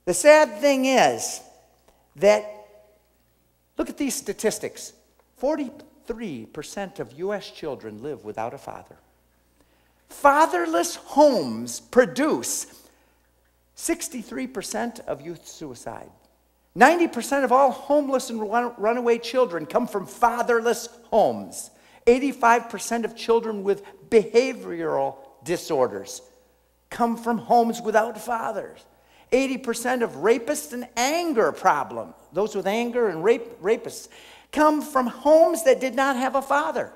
The sad thing is that, look at these statistics. 43% of U.S. children live without a father. Fatherless homes produce 63% of youth suicide. 90% of all homeless and runaway children come from fatherless homes. 85% of children with behavioral disorders come from homes without fathers. 80% of rapists and anger problem, those with anger and rapists, come from homes that did not have a father.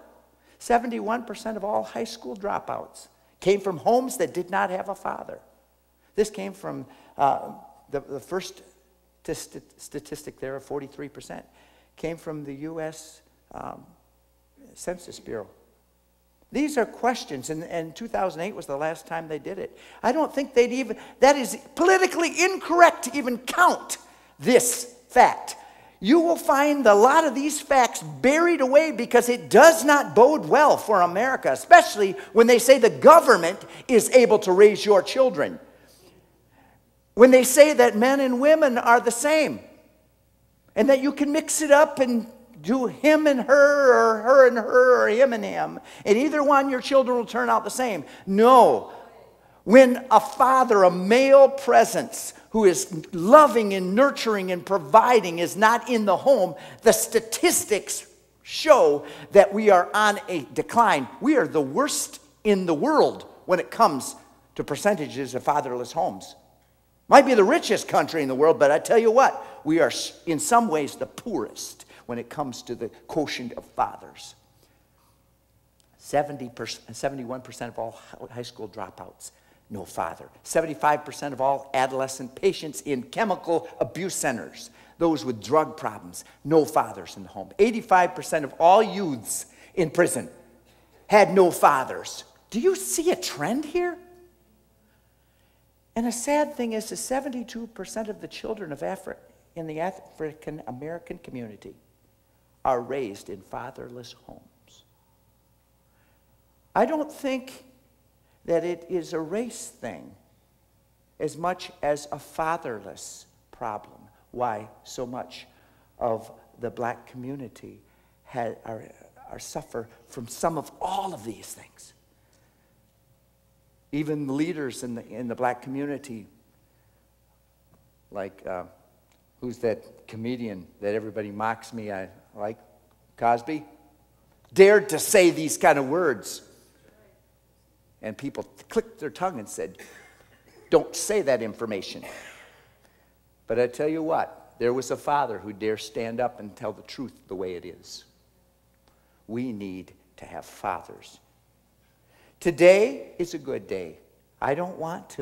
71% of all high school dropouts came from homes that did not have a father. This came from the first statistic there of 43%. Came from the U.S. Census Bureau. These are questions, and 2008 was the last time they did it. I don't think they'd even, that is politically incorrect to even count this fact. You will find a lot of these facts buried away because it does not bode well for America, especially when they say the government is able to raise your children. When they say that men and women are the same, and that you can mix it up and do him and her, or her and her, or him and him, and either one, your children will turn out the same. No. When a father, a male presence, who is loving and nurturing and providing is not in the home, the statistics show that we are on a decline. We are the worst in the world when it comes to percentages of fatherless homes. Might be the richest country in the world, but I tell you what, we are in some ways the poorest when it comes to the quotient of fathers. 71% of all high school dropouts, no father. 75% of all adolescent patients in chemical abuse centers, those with drug problems, no fathers in the home. 85% of all youths in prison had no fathers. Do you see a trend here? And a sad thing is that 72% of the children of in the African American community are raised in fatherless homes. I don't think that it is a race thing as much as a fatherless problem. Why so much of the black community suffer from some of all of these things. Even the leaders in the black community, like, who's that comedian that everybody mocks me, I like, Cosby, dared to say these kind of words. And people clicked their tongue and said, don't say that information. But I tell you what, there was a father who dared stand up and tell the truth the way it is. We need to have fathers. Today is a good day. I don't want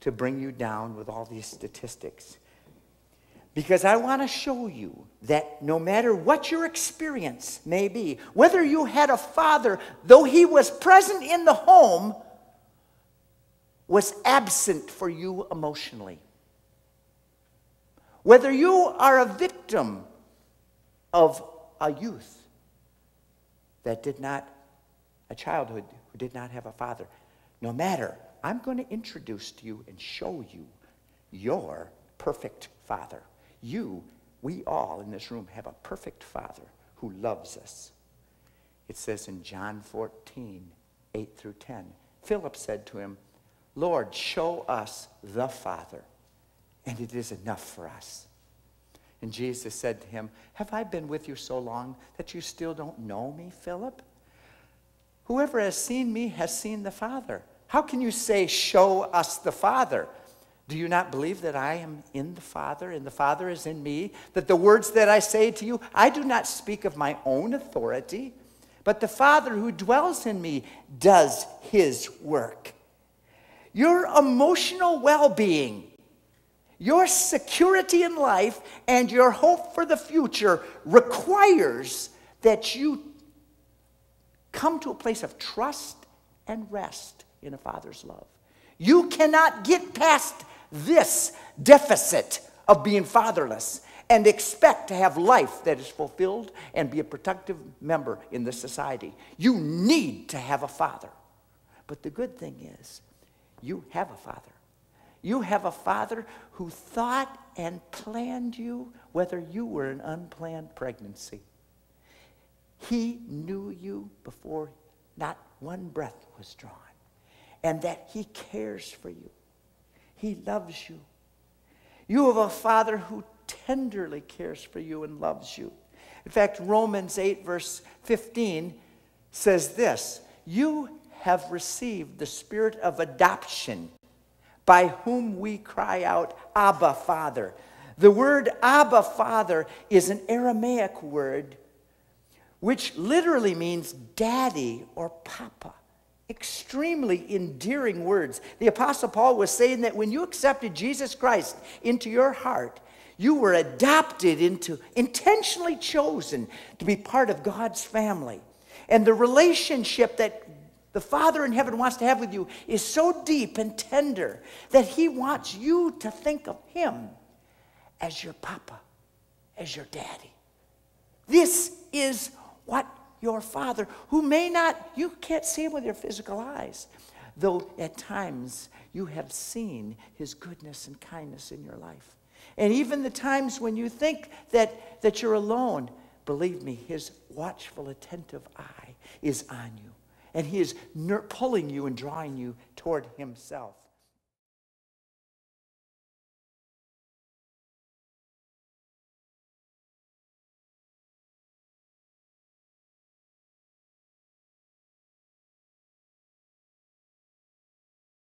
to bring you down with all these statistics, because I want to show you that no matter what your experience may be, whether you had a father, though he was present in the home, was absent for you emotionally. Whether you are a victim of a youth that did not, a childhood who did not have a father, no matter, I'm going to introduce to you and show you your perfect father. We all in this room have a perfect father who loves us. It says in John 14, 8 through 10, Philip said to him, Lord, show us the Father, and it is enough for us. And Jesus said to him, have I been with you so long that you still don't know me, Philip? Whoever has seen me has seen the Father. How can you say, show us the Father? Do you not believe that I am in the Father, and the Father is in me? That the words that I say to you, I do not speak of my own authority, but the Father who dwells in me does his work. Your emotional well-being, your security in life, and your hope for the future requires that you come to a place of trust and rest in a Father's love. You cannot get past this deficit of being fatherless and expect to have life that is fulfilled and be a productive member in this society. You need to have a father. But the good thing is, you have a father. You have a Father who thought and planned you, whether you were an unplanned pregnancy. He knew you before not one breath was drawn, and that he cares for you. He loves you. You have a Father who tenderly cares for you and loves you. In fact, Romans 8, verse 15 says this, you have received the spirit of adoption, by whom we cry out, Abba, Father. The word Abba, Father is an Aramaic word which literally means daddy or papa. Extremely endearing words. The Apostle Paul was saying that when you accepted Jesus Christ into your heart, you were adopted into, intentionally chosen to be part of God's family. And the relationship that the Father in heaven wants to have with you is so deep and tender that he wants you to think of him as your papa, as your daddy. This is what your Father, who may not, you can't see him with your physical eyes, though at times you have seen his goodness and kindness in your life. And even the times when you think that you're alone, believe me, his watchful, attentive eye is on you. And he is pulling you and drawing you toward himself.